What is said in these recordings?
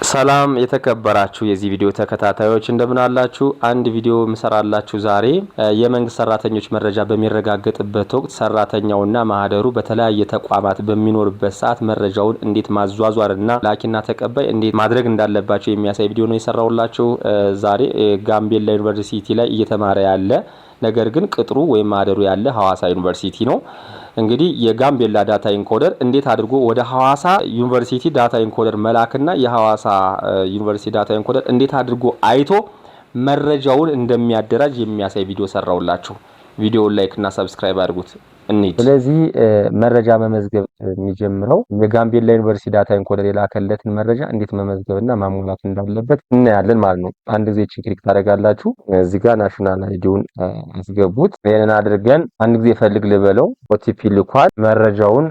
ሰላም የተከበራችሁ የዚህ ቪዲዮ ተከታታዮች እንደምን አላችሁ? አንድ ቪዲዮ ምሰራላችሁ ዛሬ የመንግስት ሰራተኞች መረጃ በሚረጋገጥበት ወቅት ሰራተኛውና ማህደሩ በተለያየ ተቋማት በሚኖርበት ሰዓት መረጃውን እንዴት ማዟዟርና ላኪና ተቀባይ እንዴት ማድረግ እንዳለባቸው የሚያሳይ ቪዲዮ ነው የሰራውላችሁ። ዛሬ ጋምቤላ ዩኒቨርሲቲ ላይ እየተማረ ያለ ነገር ግን ቅጥሩ ወይም ማህደሩ ያለ ሐዋሳ ዩኒቨርሲቲ ነው። እንግዲህ የጋምቤላ ዳታ ኢንኮደር እንዴት አድርጎ ወደ ሐዋሳ ዩኒቨርሲቲ ዳታ ኢንኮደር መላክና የሐዋሳ ዩኒቨርሲቲ ዳታ ኢንኮደር እንዴት አድርጎ አይቶ መረጃውን እንደሚያደራጅ የሚያሳይ ቪዲዮ ሰራውላችሁ። ቪዲዮውን ላይክ እና ሰብስክራይብ አድርጉት። ስለዚህ መረጃ መመዝገብ የሚጀምረው የጋምቤላ ዩኒቨርሲቲ ዳታ ኢንኮደር የላከለትን መረጃ እንዴት መመዝገብና ማሟላት እንዳለበት እናያለን ማለት ነው። አንድ ጊዜ ክሊክ ታደርጋላችሁ። እዚህ ጋር ናሽናል አይዲውን አስገቡት። ይሄንን አድርገን አንድ ጊዜ ፈልግ ልበለው። ኦቲፒ ልኳል። መረጃውን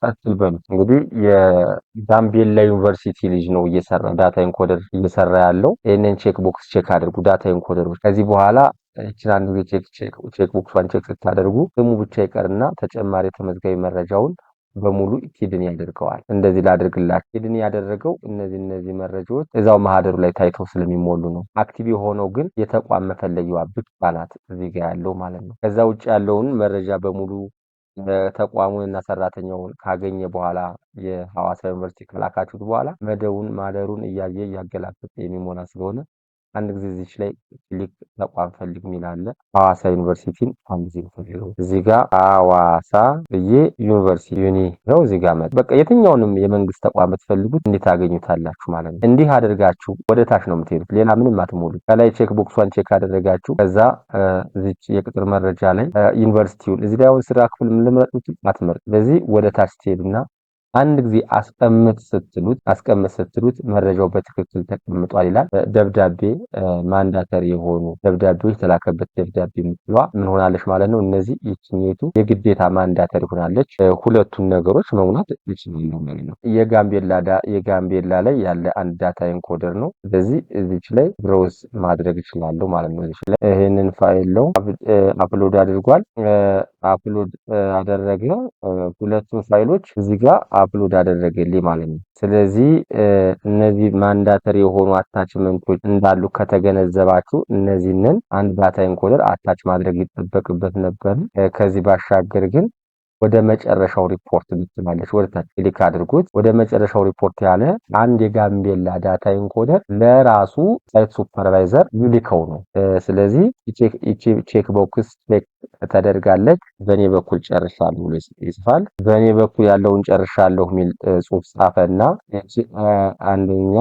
ቀጥል በሉ። እንግዲህ የጋምቤላ ዩኒቨርሲቲ ልጅ ነው እየሰራ ዳታ ኢንኮደር እየሰራ ያለው። ይሄንን ቼክ ቦክስ ቼክ አድርጉ። ዳታ ኢንኮደሮች ከዚህ በኋላ እቺን አንድ ጊዜ ቼክ ቦክሷን ቼክ ስታደርጉ ስሙ ብቻ ይቀርና ተጨማሪ ተመዝጋቢ መረጃውን በሙሉ ሂድን ያደርገዋል። እንደዚህ ላድርግላችሁ። ሂድን ያደረገው እነዚህ መረጃዎች እዛው ማህደሩ ላይ ታይተው ስለሚሞሉ ነው። አክቲቭ የሆነው ግን የተቋም መፈለጊያዋ ብቻ ናት እዚህ ጋር ያለው ማለት ነው። ከዛ ውጭ ያለውን መረጃ በሙሉ ተቋሙንና ሰራተኛውን ካገኘ በኋላ የሐዋሳ ዩኒቨርሲቲ ከላካችሁት በኋላ መደቡን ማህደሩን እያየ እያገላበጠ የሚሞላ ስለሆነ አንድ ጊዜ እዚህ ላይ ክሊክ ተቋም ፈልግ ሚላለ ሐዋሳ ዩኒቨርሲቲን አንድ ጊዜ ፈልገው እዚህ ጋር ሐዋሳ ዩኒቨርሲቲ ዩኒ ነው። እዚህ ጋር በቃ የትኛውንም የመንግስት ተቋም ብትፈልጉት እንዴት ታገኙታላችሁ ማለት ነው። እንዲህ አድርጋችሁ ወደ ታች ነው የምትሄዱት። ሌላ ምንም አትሞሉ። ከላይ ቼክ ቦክሷን ቼክ አደረጋችሁ። ከዛ እዚች የቅጥር መረጃ ላይ ዩኒቨርሲቲውን እዚህ ላይ አሁን ስራ ክፍል ምን ልምረጡት አትመርጡ። ስለዚህ ወደ ታች ትሄዱና አንድ ጊዜ አስቀምጥ ስትሉት መረጃው በትክክል ተቀምጧል ይላል። ደብዳቤ ማንዳተሪ የሆኑ ደብዳቤዎች ተላከበት ደብዳቤ የምትለዋ ምን ሆናለች ማለት ነው። እነዚህ ይችኛቱ የግዴታ ማንዳተሪ ሆናለች። ሁለቱን ነገሮች መሙላት ይችላል ማለት ነው። የጋምቤላ ላይ ያለ አንድ ዳታ ኢንኮደር ነው። ስለዚህ እዚች ላይ ብሮዝ ማድረግ ይችላል ማለት ነው። እዚች ላይ ይሄንን ፋይል ነው አፕሎድ አድርጓል። አፕሎድ አደረገ። ሁለቱን ፋይሎች እዚህ ጋር አፕሎድ አደረገልኝ ማለት ነው። ስለዚህ እነዚህ ማንዳተሪ የሆኑ አታችመንቶች እንዳሉ ከተገነዘባችሁ እነዚህንን አንድ ዳታ ኢንኮደር አታች ማድረግ ይጠበቅበት ነበር። ከዚህ ባሻገር ግን ወደ መጨረሻው ሪፖርት ልትማለች ወደ ታች ክሊክ አድርጉት። ወደ መጨረሻው ሪፖርት ያለ አንድ የጋምቤላ ዳታ ኢንኮደር ለራሱ ሳይት ሱፐርቫይዘር ይልከው ነው። ስለዚህ ቼክ ቦክስ ቼክ ተደርጋለች። በእኔ በኩል ጨርሻለሁ ብሎ ይጽፋል። በእኔ በኩል ያለውን ጨርሻለሁ የሚል ጽሑፍ ጻፈና አንደኛ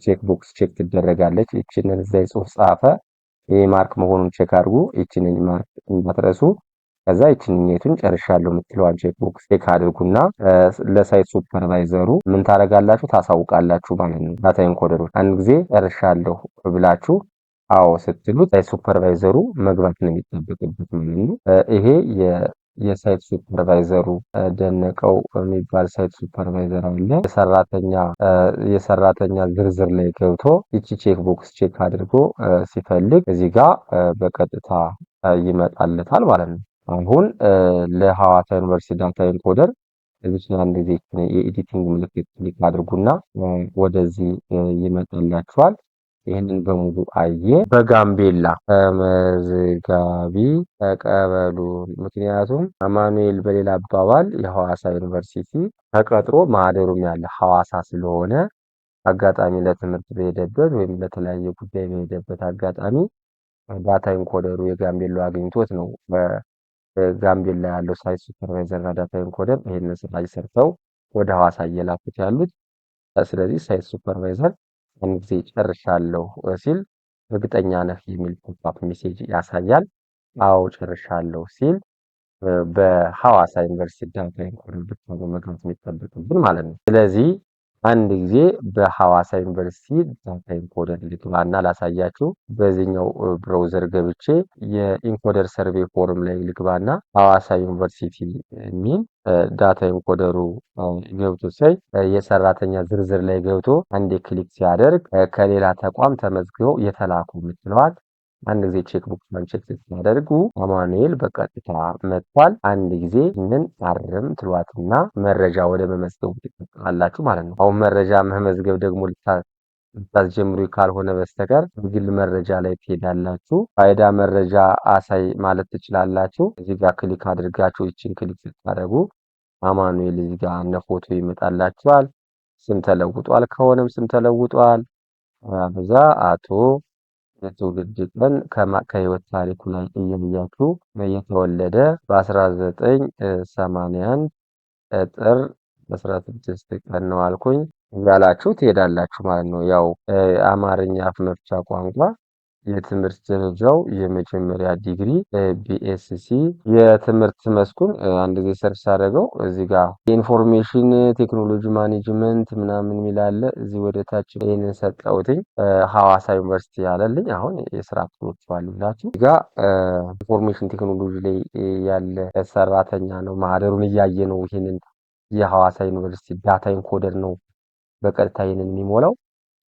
ቼክ ቦክስ ቼክ ትደረጋለች። እቺንን እዛ ጽሑፍ ጻፈ። ይሄ ማርክ መሆኑን ቼክ አድርጉ። እቺንን ማርክ እንዳትረሱ። ከዛ እቺንኛቱን ጨርሻለሁ የምትለዋን ቼክ ቦክስ ቼክ አድርጉና ለሳይት ሱፐርቫይዘሩ ምን ታረጋላችሁ ታሳውቃላችሁ ማለት ነው። ዳታ ኢንኮደሮች አንድ ጊዜ ጨርሻለሁ ብላችሁ አዎ ስትሉት ሳይት ሱፐርቫይዘሩ መግባት ነው የሚጠበቅበት ማለት ነው። ይሄ የሳይት ሱፐርቫይዘሩ ደነቀው የሚባል ሳይት ሱፐርቫይዘር አለ። የሰራተኛ ዝርዝር ላይ ገብቶ እቺ ቼክ ቦክስ ቼክ አድርጎ ሲፈልግ እዚህ ጋር በቀጥታ ይመጣለታል ማለት ነው። አሁን ለሐዋሳ ዩኒቨርሲቲ ዳታ ኢንኮደር እዚህ አንድ ጊዜ የኤዲቲንግ ምልክት ክሊክ አድርጉና ወደዚህ ይመጣላችኋል። ይህንን በሙሉ አየ። በጋምቤላ ተመዝጋቢ ተቀበሉ። ምክንያቱም አማኑኤል በሌላ አባባል የሐዋሳ ዩኒቨርሲቲ ተቀጥሮ ማህደሩም ያለ ሐዋሳ ስለሆነ አጋጣሚ ለትምህርት በሄደበት ወይም ለተለያየ ጉዳይ በሄደበት አጋጣሚ ዳታ ኢንኮደሩ የጋምቤላ አግኝቶት ነው። በጋምቤላ ያለው ሳይት ሱፐርቫይዘር እና ዳታ ኢንኮደር ይሄንን ስራ ሰርተው ወደ ሐዋሳ እየላኩት ያሉት። ስለዚህ ሳይት ሱፐርቫይዘር አንድ ጊዜ ጨርሻለሁ ሲል እርግጠኛ ነህ የሚል ፖፕ ሜሴጅ ያሳያል። አዎ ጨርሻለሁ ሲል በሐዋሳ ዩኒቨርሲቲ ዳታ ኢንኮደር ብቻ ነው መግባት የሚጠበቅብን ማለት ነው። ስለዚህ አንድ ጊዜ በሐዋሳ ዩኒቨርሲቲ ዳታ ኢንኮደር ልግባና ላሳያችሁ። በዚህኛው ብራውዘር ገብቼ የኢንኮደር ሰርቬይ ፎርም ላይ ልግባና ሐዋሳ ዩኒቨርሲቲ የሚል ዳታ ኢንኮደሩ ገብቶ ሳይ የሰራተኛ ዝርዝር ላይ ገብቶ አንዴ ክሊክ ሲያደርግ ከሌላ ተቋም ተመዝግበው የተላኩ ምትለዋል አንድ ጊዜ ቼክ ቡክ ቼክ ስታደርጉ አማኑኤል በቀጥታ መጥቷል። አንድ ጊዜ ይህንን አርም ትሏትና መረጃ ወደ መመዝገቡ ትቀጥላላችሁ ማለት ነው። አሁን መረጃ መመዝገብ ደግሞ ልታስጀምሩ ካልሆነ በስተቀር ግል መረጃ ላይ ትሄዳላችሁ። ፋይዳ መረጃ አሳይ ማለት ትችላላችሁ። እዚህ ጋር ክሊክ አድርጋችሁ ይችን ክሊክ ስታደርጉ አማኑኤል እዚህ ጋር እነ ፎቶ ይመጣላችኋል። ስም ተለውጧል ከሆነም ስም ተለውጧል። በዛ አቶ የትውልድ ቀን ከህይወት ታሪኩ ላይ እየለያችሁ የተወለደ በ1981 ጥር 16 ቀን ነው አልኩኝ እያላችሁ ትሄዳላችሁ ማለት ነው። ያው አማርኛ አፍ መፍቻ ቋንቋ የትምህርት ደረጃው የመጀመሪያ ዲግሪ ቢኤስሲ የትምህርት መስኩን አንድ ጊዜ ሰርች አደረገው እዚህ ጋር የኢንፎርሜሽን ቴክኖሎጂ ማኔጅመንት ምናምን የሚላለ እዚህ ወደ ታች ይሄንን ሰጠውትኝ ሐዋሳ ዩኒቨርሲቲ ያለልኝ አሁን የስራ ክፍሎች አሉላችሁ እዚህ ጋር ኢንፎርሜሽን ቴክኖሎጂ ላይ ያለ ሰራተኛ ነው። ማህደሩን እያየ ነው። ይሄንን የሐዋሳ ዩኒቨርሲቲ ዳታ ኢንኮደር ነው በቀጥታ ይሄንን የሚሞላው።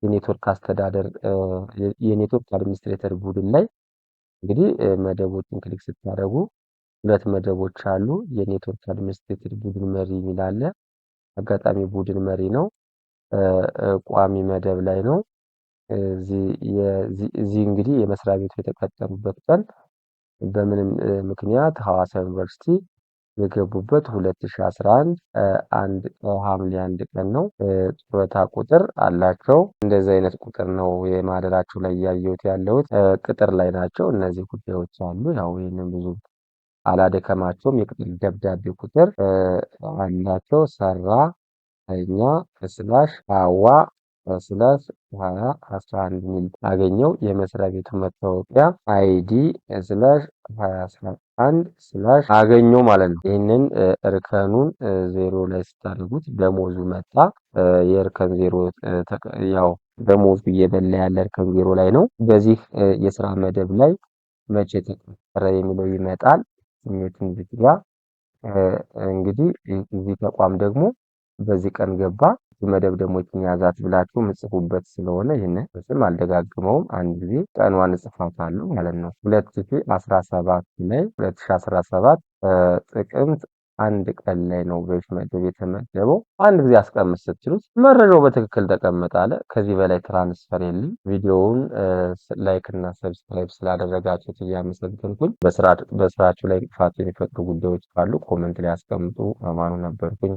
የኔትወርክ አስተዳደር የኔትወርክ አድሚኒስትሬተር ቡድን ላይ እንግዲህ መደቦችን ክሊክ ስታደርጉ ሁለት መደቦች አሉ። የኔትወርክ አድሚኒስትሬተር ቡድን መሪ የሚል አለ። አጋጣሚ ቡድን መሪ ነው። ቋሚ መደብ ላይ ነው። እዚህ እንግዲህ የመስሪያ ቤቱ የተቀጠሩበት ቀን በምንም ምክንያት ሐዋሳ ዩኒቨርሲቲ የገቡበት 2011 ሐምሌ 1 ቀን ነው። ጡረታ ቁጥር አላቸው። እንደዚህ አይነት ቁጥር ነው የማህደራቸው ላይ ያየሁት ያለሁት ቅጥር ላይ ናቸው። እነዚህ ጉዳዮች አሉ። ያው ይሄንን ብዙ አላደከማቸውም። የቅጥር ደብዳቤ ቁጥር አላቸው። ሰራተኛ ሀዋ ስላሽ 2011 ሚል አገኘው። የመስሪያ ቤቱ መታወቂያ አይዲ ስላሽ 2011 ስላሽ አገኘው ማለት ነው። ይህንን እርከኑን 0 ላይ ስታደርጉት ደሞዙ መጣ። የእርከን 0 ያው ደሞዙ እየበላ ያለ እርከን 0 ላይ ነው። በዚህ የስራ መደብ ላይ መቼ ተቀጠረ የሚለው ይመጣል። ስሜቱን ዝግባ እንግዲህ እዚህ ተቋም ደግሞ በዚህ ቀን ገባ። መደብ ደግሞ ያዛት ብላችሁ ምጽፉበት ስለሆነ ይሄንን ስም አልደጋግመውም። አንድ ጊዜ ቀኗን እጽፋታለሁ ማለት ነው። 2017 ላይ 2017 ጥቅምት አንድ ቀን ላይ ነው በዚህ መደብ የተመደበው። አንድ ጊዜ አስቀምጥ ስትሉት መረጃው በትክክል ተቀመጠ አለ። ከዚህ በላይ ትራንስፈር የለም። ቪዲዮውን ላይክ እና ሰብስክራይብ ስላደረጋችሁት እያመሰገንኩኝ በስራችሁ ላይ እንቅፋት የሚፈጥሩ ጉዳዮች ካሉ ኮሜንት ላይ አስቀምጡ። አማኑ ነበርኩኝ።